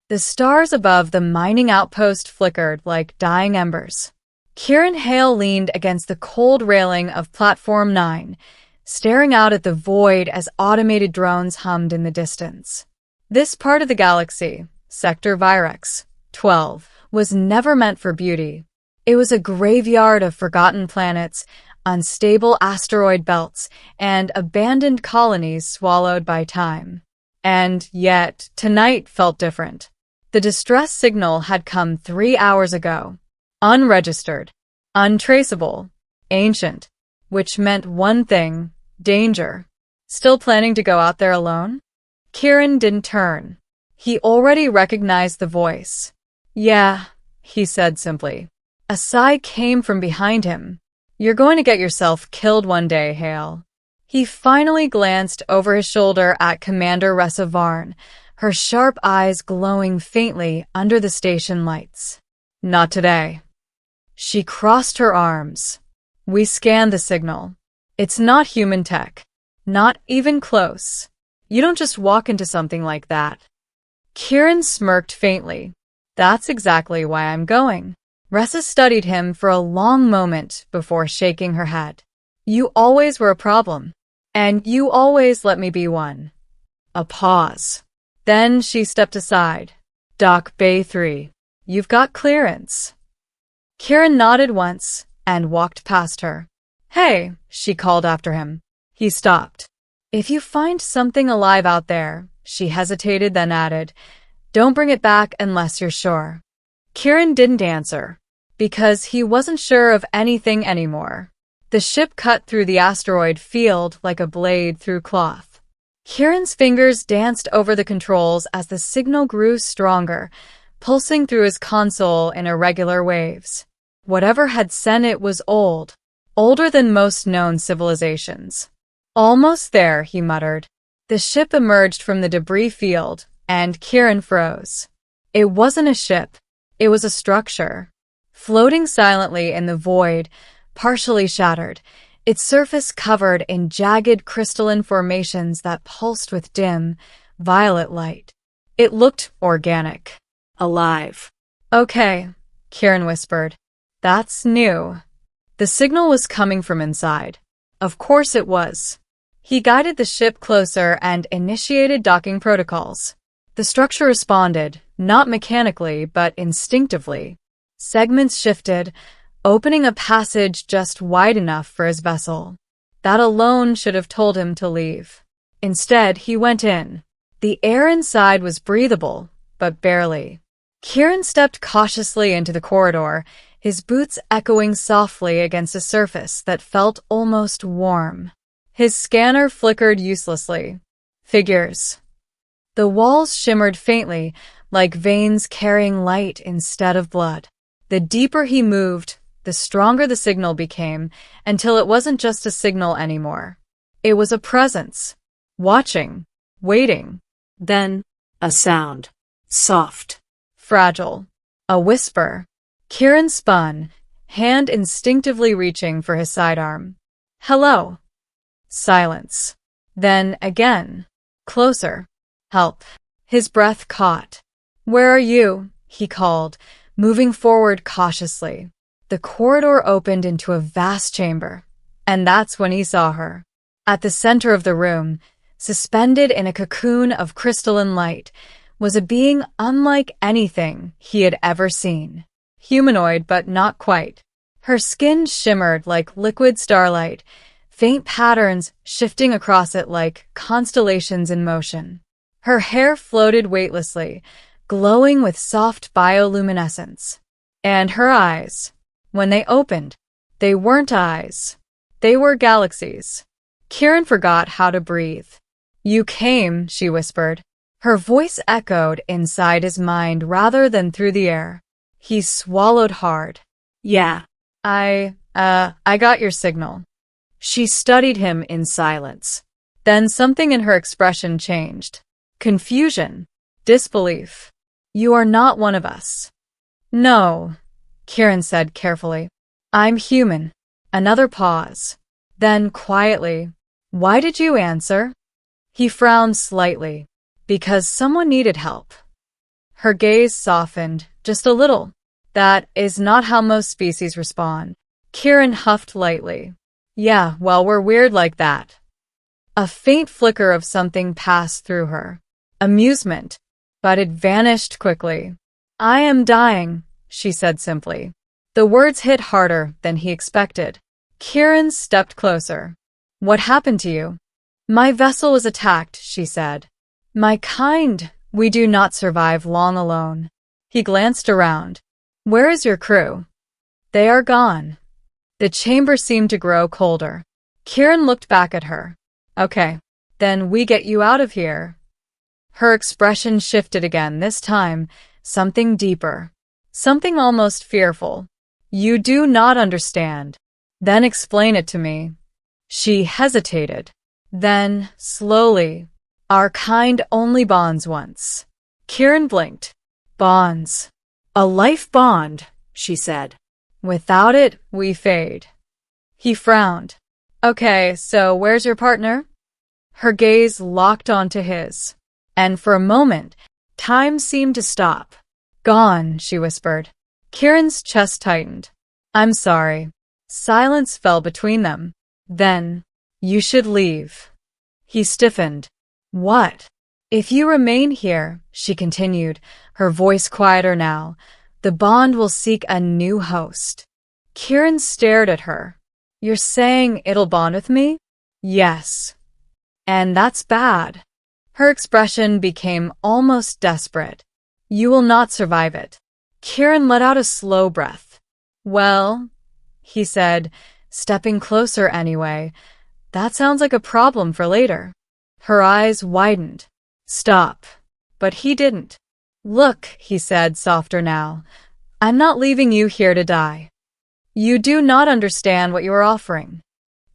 The stars above the mining outpost flickered like dying embers. Kieran Hale leaned against the cold railing of Platform 9, staring out at the void as automated drones hummed in the distance. This part of the galaxy, Sector Virex 12, was never meant for beauty. It was a graveyard of forgotten planets, unstable asteroid belts, and abandoned colonies swallowed by time. And yet, tonight felt different. The distress signal had come 3 hours ago. Unregistered, untraceable, ancient, which meant one thing: danger. Still planning to go out there alone? Kieran didn't turn. He already recognized the voice. Yeah, he said simply. A sigh came from behind him. You're going to get yourself killed one day, Hale. He finally glanced over his shoulder at Commander Ressa Varn, her sharp eyes glowing faintly under the station lights. Not today. She crossed her arms. We scanned the signal. It's not human tech. Not even close. You don't just walk into something like that. Kieran smirked faintly. That's exactly why I'm going. Ressa studied him for a long moment before shaking her head. You always were a problem. And you always let me be one. A pause. Then she stepped aside. Dock Bay 3. You've got clearance. Kieran nodded once and walked past her. Hey, she called after him. He stopped. If you find something alive out there, she hesitated, then added, don't bring it back unless you're sure. Kieran didn't answer, because he wasn't sure of anything anymore. The ship cut through the asteroid field like a blade through cloth. Kieran's fingers danced over the controls as the signal grew stronger, pulsing through his console in irregular waves. Whatever had sent it was old, older than most known civilizations. Almost there, he muttered. The ship emerged from the debris field, and Kieran froze. It wasn't a ship. It was a structure. Floating silently in the void, partially shattered, its surface covered in jagged crystalline formations that pulsed with dim, violet light. It looked organic. Alive. Okay, Kieran whispered. That's new. The signal was coming from inside. Of course it was. He guided the ship closer and initiated docking protocols. The structure responded, not mechanically, but instinctively. Segments shifted, opening a passage just wide enough for his vessel. That alone should have told him to leave. Instead, he went in. The air inside was breathable, but barely. Kieran stepped cautiously into the corridor, his boots echoing softly against a surface that felt almost warm. His scanner flickered uselessly. Figures. The walls shimmered faintly, like veins carrying light instead of blood. The deeper he moved, the stronger the signal became, until it wasn't just a signal anymore. It was a presence. Watching. Waiting. Then, a sound. Soft. Fragile. A whisper. Kieran spun, hand instinctively reaching for his sidearm. Hello. Silence. Then again. Closer. Help. His breath caught. Where are you? He called, moving forward cautiously. The corridor opened into a vast chamber, and that's when he saw her. At the center of the room, suspended in a cocoon of crystalline light, was a being unlike anything he had ever seen. Humanoid, but not quite. Her skin shimmered like liquid starlight, faint patterns shifting across it like constellations in motion. Her hair floated weightlessly, glowing with soft bioluminescence. And her eyes. When they opened, they weren't eyes. They were galaxies. Kieran forgot how to breathe. You came, she whispered. Her voice echoed inside his mind rather than through the air. He swallowed hard. Yeah, I got your signal. She studied him in silence. Then something in her expression changed. Confusion. Disbelief. You are not one of us. No, Kieran said carefully. I'm human. Another pause. Then quietly, why did you answer? He frowned slightly. Because someone needed help. Her gaze softened, just a little. That is not how most species respond. Kieran huffed lightly. Yeah, well, we're weird like that. A faint flicker of something passed through her. Amusement. But it vanished quickly. I am dying, she said simply. The words hit harder than he expected. Kieran stepped closer. What happened to you? My vessel was attacked, she said. My kind, we do not survive long alone. He glanced around. Where is your crew? They are gone. The chamber seemed to grow colder. Kieran looked back at her. Okay, then we get you out of here. Her expression shifted again, this time something deeper. Something almost fearful. You do not understand. Then explain it to me. She hesitated. Then, slowly, our kind only bonds once. Kieran blinked. Bonds. A life bond, she said. Without it, we fade. He frowned. Okay, so where's your partner? Her gaze locked onto his. And for a moment, time seemed to stop. Gone, she whispered. Kieran's chest tightened. I'm sorry. Silence fell between them. Then, you should leave. He stiffened. What? If you remain here, she continued, her voice quieter now, the bond will seek a new host. Kieran stared at her. You're saying it'll bond with me? Yes. And that's bad. Her expression became almost desperate. You will not survive it. Kieran let out a slow breath. Well, he said, stepping closer anyway, that sounds like a problem for later. Her eyes widened. Stop. But he didn't. Look, he said, softer now. I'm not leaving you here to die. You do not understand what you are offering.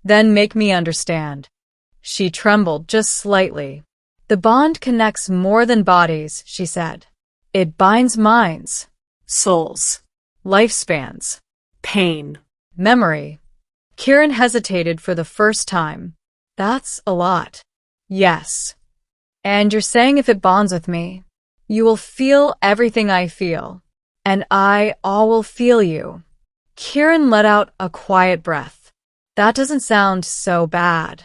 Then make me understand. She trembled just slightly. The bond connects more than bodies, she said. It binds minds, souls, lifespans, pain, memory. Kieran hesitated for the first time. That's a lot. Yes. And you're saying if it bonds with me, you will feel everything I feel, and I all will feel you. Kieran let out a quiet breath. That doesn't sound so bad.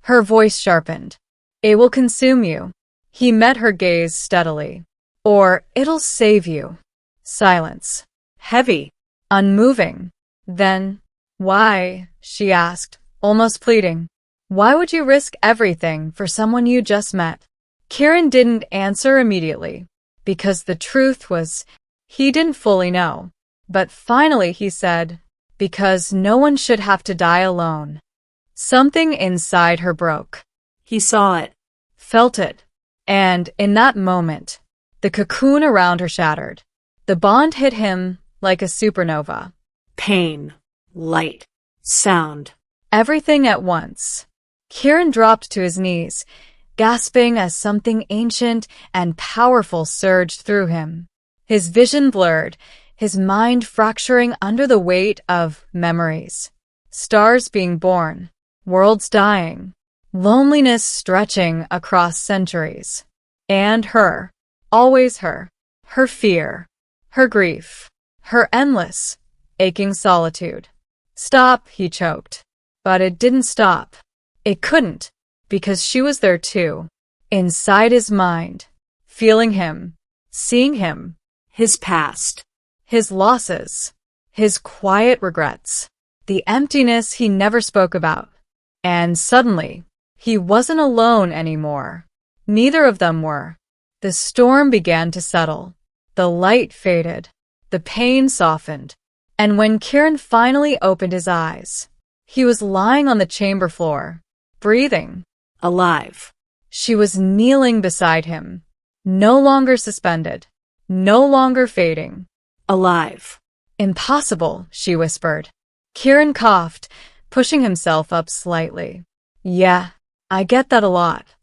Her voice sharpened. It will consume you. He met her gaze steadily. Or it'll save you. Silence. Heavy. Unmoving. Then, why? She asked, almost pleading. Why would you risk everything for someone you just met? Kieran didn't answer immediately, because the truth was, he didn't fully know. But finally he said, because no one should have to die alone. Something inside her broke. He saw it, felt it, and in that moment, the cocoon around her shattered. The bond hit him like a supernova. Pain, light, sound, everything at once. Kieran dropped to his knees, gasping as something ancient and powerful surged through him. His vision blurred, his mind fracturing under the weight of memories. Stars being born, worlds dying, loneliness stretching across centuries. And her, always her fear, her grief, her endless, aching solitude. Stop, he choked. But it didn't stop. It couldn't, because she was there too, inside his mind, feeling him, seeing him, his past, his losses, his quiet regrets, the emptiness he never spoke about. And suddenly, he wasn't alone anymore. Neither of them were. The storm began to settle. The light faded. The pain softened. And when Kieran finally opened his eyes, he was lying on the chamber floor, breathing, alive. She was kneeling beside him, no longer suspended, no longer fading, alive. Impossible, she whispered. Kieran coughed, pushing himself up slightly. Yeah, I get that a lot.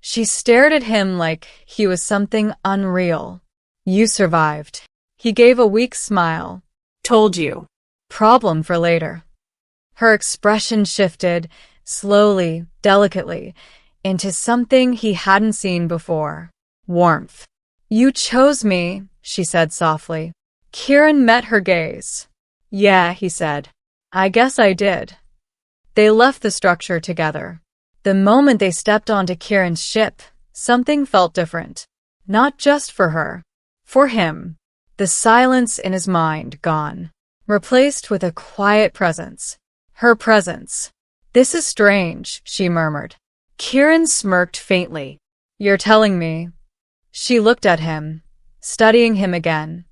She stared at him like he was something unreal. You survived. He gave a weak smile. Told you. Problem for later. Her expression shifted, slowly, delicately, into something he hadn't seen before. Warmth. You chose me, she said softly. Kieran met her gaze. Yeah, he said. I guess I did. They left the structure together. The moment they stepped onto Kieran's ship, something felt different. Not just for her. For him. The silence in his mind gone. Replaced with a quiet presence. Her presence. This is strange, she murmured. Kieran smirked faintly. You're telling me. She looked at him, studying him again.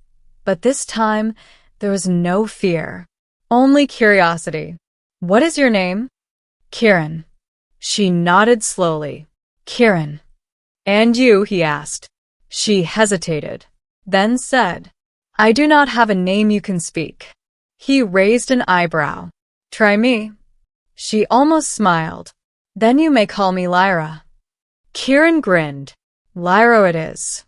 But this time, there was no fear. Only curiosity. What is your name? Kieran. She nodded slowly. Kieran. And you, he asked. She hesitated, then said, I do not have a name you can speak. He raised an eyebrow. Try me. She almost smiled. Then you may call me Lyra. Kieran grinned. Lyra it is.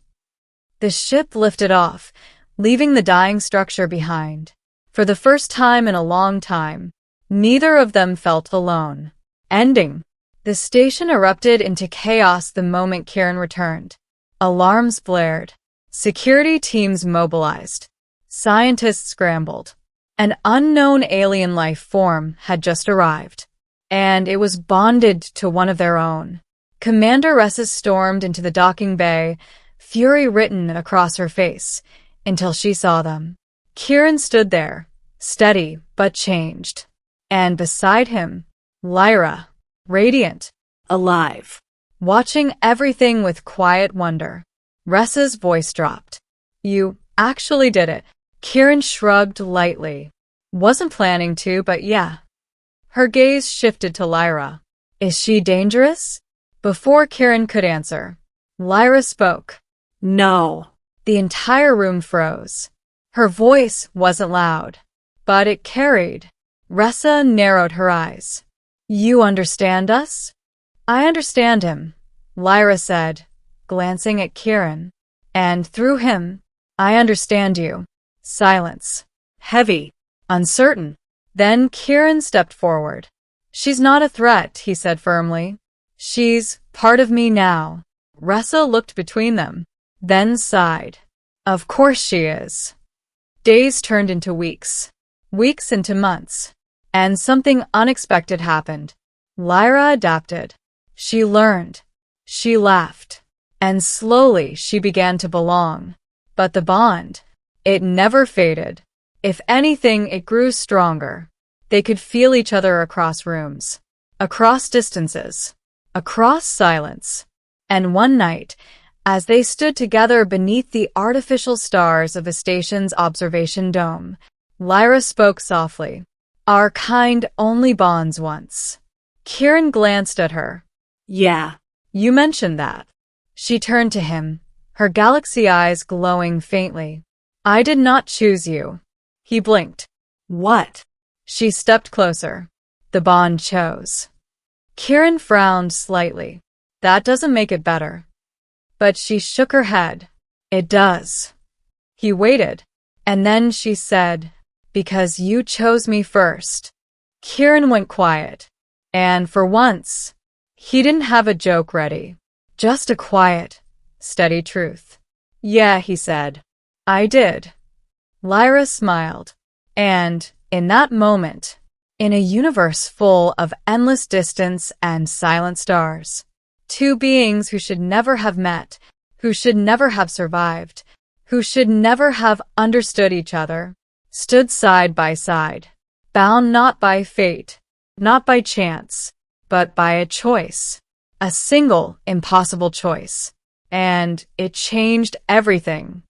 The ship lifted off, leaving the dying structure behind. For the first time in a long time, neither of them felt alone. Ending. The station erupted into chaos the moment Kieran returned. Alarms blared. Security teams mobilized. Scientists scrambled. An unknown alien life form had just arrived, and it was bonded to one of their own. Commander Ressa stormed into the docking bay, fury written across her face, until she saw them. Kieran stood there, steady but changed. And beside him, Lyra, radiant, alive, watching everything with quiet wonder. Ressa's voice dropped. You actually did it. Kieran shrugged lightly. Wasn't planning to, but yeah. Her gaze shifted to Lyra. Is she dangerous? Before Kieran could answer, Lyra spoke. No. The entire room froze. Her voice wasn't loud, but it carried. Ressa narrowed her eyes. You understand us? I understand him, Lyra said, glancing at Kieran. And through him, I understand you. Silence. Heavy. Uncertain. Then Kieran stepped forward. She's not a threat, he said firmly. She's part of me now. Ressa looked between them, then sighed. Of course she is. Days turned into weeks. Weeks into months. And something unexpected happened. Lyra adapted. She learned. She laughed. And slowly she began to belong. But the bond, it never faded. If anything, it grew stronger. They could feel each other across rooms, across distances, across silence. And one night, as they stood together beneath the artificial stars of the station's observation dome, Lyra spoke softly. Our kind only bonds once. Kieran glanced at her. Yeah, you mentioned that. She turned to him, her galaxy eyes glowing faintly. I did not choose you. He blinked. What? She stepped closer. The bond chose. Kieran frowned slightly. That doesn't make it better. But she shook her head. It does. He waited, and then she said, because you chose me first. Kieran went quiet, and for once, he didn't have a joke ready. Just a quiet, steady truth. Yeah, he said. I did. Lyra smiled. And, in that moment, in a universe full of endless distance and silent stars, two beings who should never have met, who should never have survived, who should never have understood each other, stood side by side, bound not by fate, not by chance, but by a choice. A single, impossible choice. And it changed everything.